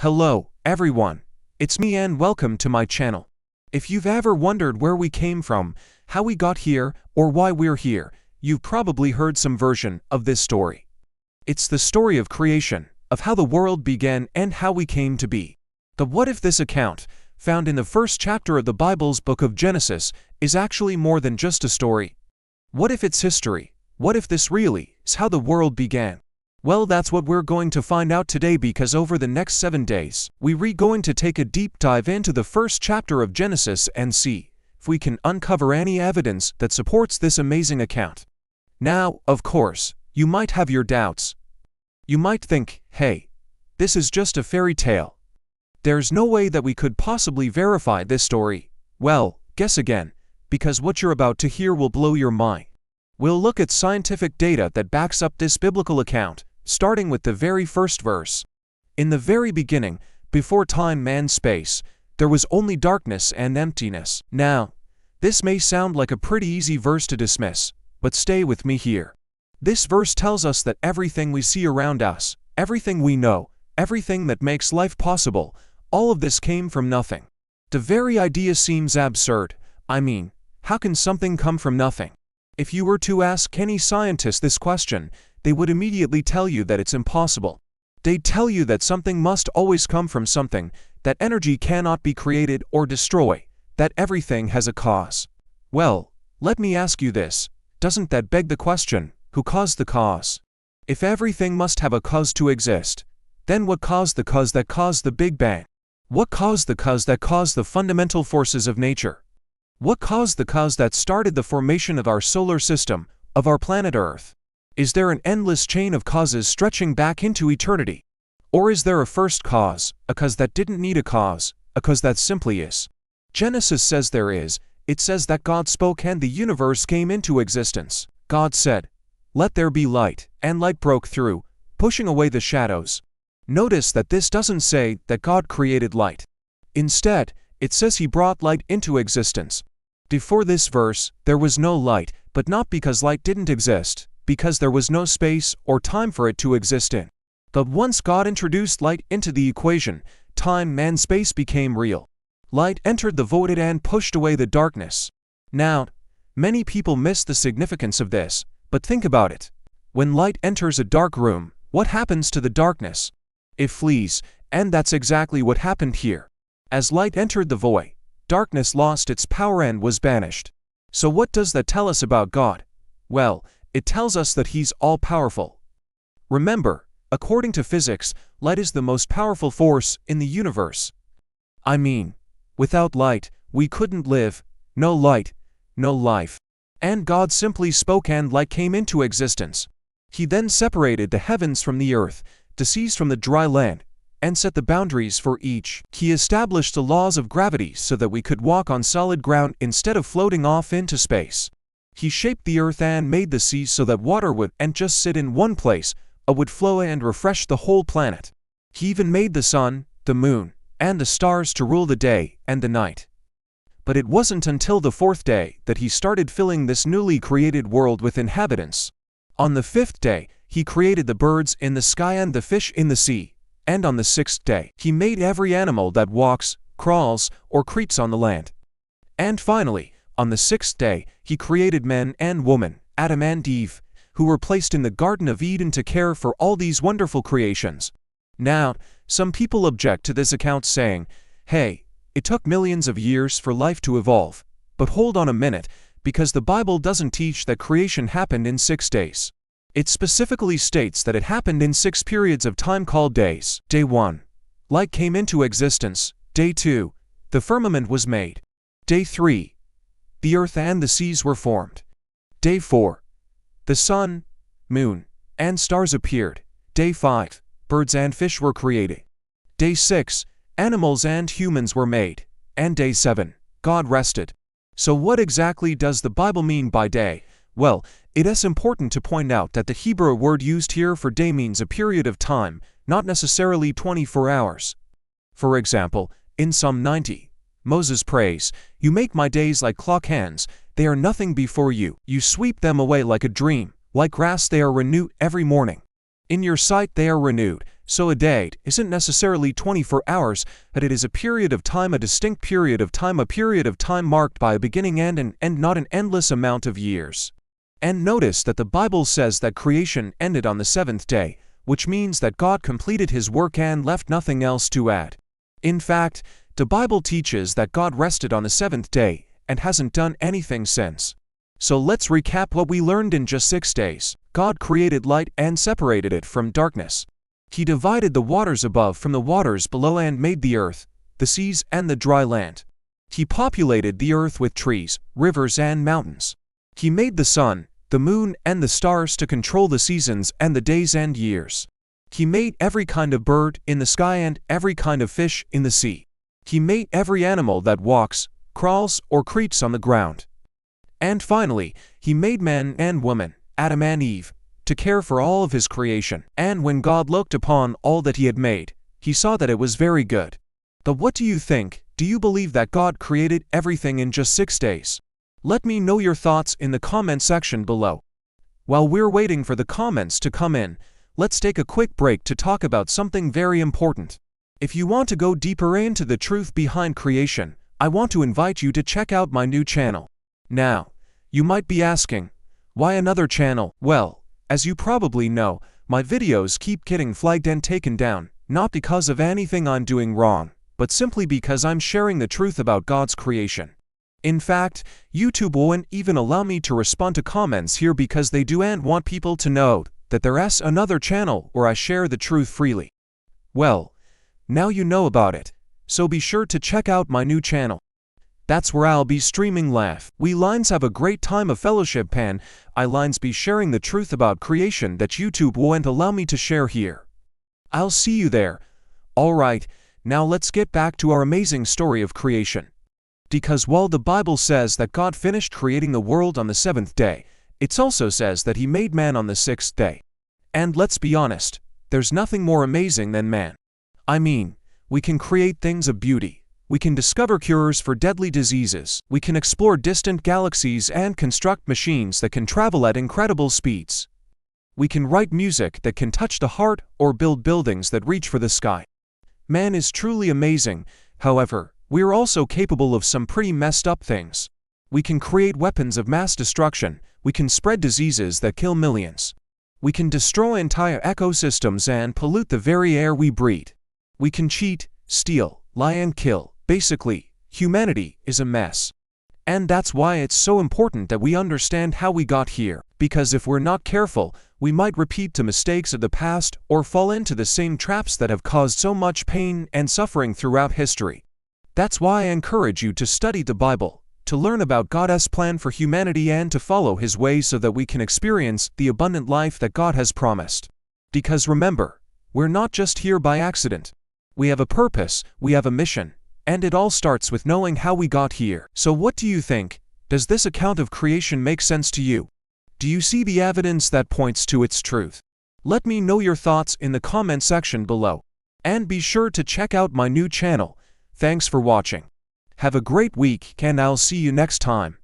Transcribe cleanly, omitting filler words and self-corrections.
Hello, everyone. It's me and welcome to my channel. If you've ever wondered where we came from, how we got here, or why we're here, you've probably heard some version of this story. It's the story of creation, of how the world began and how we came to be. The what if this account, found in the first chapter of the Bible's book of Genesis, is actually more than just a story. What if it's history? What if this really is how the world began? Well, that's what we're going to find out today, because over the next 7 days, we're going to take a deep dive into the first chapter of Genesis and see if we can uncover any evidence that supports this amazing account. Now, of course, you might have your doubts. You might think, hey, this is just a fairy tale. There's no way that we could possibly verify this story. Well, guess again, because what you're about to hear will blow your mind. We'll look at scientific data that backs up this biblical account, starting with the very first verse. In the very beginning, before time and space, there was only darkness and emptiness. Now, this may sound like a pretty easy verse to dismiss, but stay with me here. This verse tells us that everything we see around us, everything we know, everything that makes life possible, all of this came from nothing. The very idea seems absurd. I mean, how can something come from nothing? If you were to ask any scientist this question, they would immediately tell you that it's impossible. They'd tell you that something must always come from something, that energy cannot be created or destroyed, that everything has a cause. Well, let me ask you this. Doesn't that beg the question, who caused the cause? If everything must have a cause to exist, then what caused the cause that caused the Big Bang? What caused the cause that caused the fundamental forces of nature? What caused the cause that started the formation of our solar system, of our planet Earth? Is there an endless chain of causes stretching back into eternity? Or is there a first cause, a cause that didn't need a cause that simply is? Genesis says there is. It says that God spoke and the universe came into existence. God said, "Let there be light," and light broke through, pushing away the shadows. Notice that this doesn't say that God created light. Instead, it says He brought light into existence. Before this verse, there was no light, but not because light didn't exist, because there was no space or time for it to exist in. But once God introduced light into the equation, time and space became real. Light entered the void and pushed away the darkness. Now, many people miss the significance of this, but think about it. When light enters a dark room, what happens to the darkness? It flees, and that's exactly what happened here. As light entered the void, darkness lost its power and was banished. So what does that tell us about God? Well, it tells us that He's all-powerful. Remember, according to physics, light is the most powerful force in the universe. I mean, without light, we couldn't live. No light, no life. And God simply spoke and light came into existence. He then separated the heavens from the earth, the seas from the dry land, and set the boundaries for each. He established the laws of gravity so that we could walk on solid ground instead of floating off into space. He shaped the earth and made the seas so that water wouldn't just sit in one place, but would flow and refresh the whole planet. He even made the sun, the moon, and the stars to rule the day and the night. But it wasn't until the fourth day that He started filling this newly created world with inhabitants. On the fifth day, He created the birds in the sky and the fish in the sea. And on the sixth day, He made every animal that walks, crawls, or creeps on the land. And finally, on the sixth day, He created men and women, Adam and Eve, who were placed in the Garden of Eden to care for all these wonderful creations. Now, some people object to this account saying, hey, it took millions of years for life to evolve. But hold on a minute, because the Bible doesn't teach that creation happened in 6 days. It specifically states that it happened in 6 periods of time called days. Day 1. Light came into existence. Day 2. The firmament was made. Day 3. The earth and the seas were formed. Day 4. The sun, moon, and stars appeared. Day 5. Birds and fish were created. Day 6. Animals and humans were made. And day 7. God rested. So what exactly does the Bible mean by day? Well, it is important to point out that the Hebrew word used here for day means a period of time, not necessarily 24 hours. For example, in Psalm 90, Moses prays, "You make my days like clock hands, they are nothing before you. You sweep them away like a dream, like grass they are renewed every morning. In your sight they are renewed, So a day isn't necessarily 24 hours, but it is a period of time, a distinct period of time, a period of time marked by a beginning and an end, not an endless amount of years. And notice that the Bible says that creation ended on the seventh day, which means that God completed his work and left nothing else to add. In fact, the Bible teaches that God rested on the seventh day and hasn't done anything since. So let's recap what we learned in just 6 days. God created light and separated it from darkness. He divided the waters above from the waters below and made the earth, the seas, and the dry land. He populated the earth with trees, rivers, and mountains. He made the sun, the moon, and the stars to control the seasons and the days and years. He made every kind of bird in the sky and every kind of fish in the sea. He made every animal that walks, crawls, or creeps on the ground. And finally, he made man and woman, Adam and Eve, to care for all of his creation. And when God looked upon all that he had made, he saw that it was very good. But what do you think? Do you believe that God created everything in just 6 days? Let me know your thoughts in the comment section below. While we're waiting for the comments to come in, let's take a quick break to talk about something very important. If you want to go deeper into the truth behind creation, I want to invite you to check out my new channel. Now, you might be asking, why another channel? Well, as you probably know, my videos keep getting flagged and taken down, not because of anything I'm doing wrong, but simply because I'm sharing the truth about God's creation. In fact, YouTube won't even allow me to respond to comments here because they do and want people to know that there's another channel where I share the truth freely. Well, now you know about it, so be sure to check out my new channel. That's where I'll be streaming live. We lines have a great time of fellowship and I lines be sharing the truth about creation that YouTube won't allow me to share here. I'll see you there. Alright, now let's get back to our amazing story of creation. Because while the Bible says that God finished creating the world on the 7th day, it also says that he made man on the 6th day. And let's be honest, there's nothing more amazing than man. I mean, we can create things of beauty. We can discover cures for deadly diseases. We can explore distant galaxies and construct machines that can travel at incredible speeds. We can write music that can touch the heart or build buildings that reach for the sky. Man is truly amazing. However, we are also capable of some pretty messed up things. We can create weapons of mass destruction. We can spread diseases that kill millions. We can destroy entire ecosystems and pollute the very air we breathe. We can cheat, steal, lie, and kill. Basically, humanity is a mess. And that's why it's so important that we understand how we got here, because if we're not careful, we might repeat the mistakes of the past or fall into the same traps that have caused so much pain and suffering throughout history. That's why I encourage you to study the Bible, to learn about God's plan for humanity and to follow his ways so that we can experience the abundant life that God has promised. Because remember, we're not just here by accident. We have a purpose, we have a mission. And it all starts with knowing how we got here. So what do you think? Does this account of creation make sense to you? Do you see the evidence that points to its truth? Let me know your thoughts in the comment section below. And be sure to check out my new channel. Thanks for watching. Have a great week and I'll see you next time.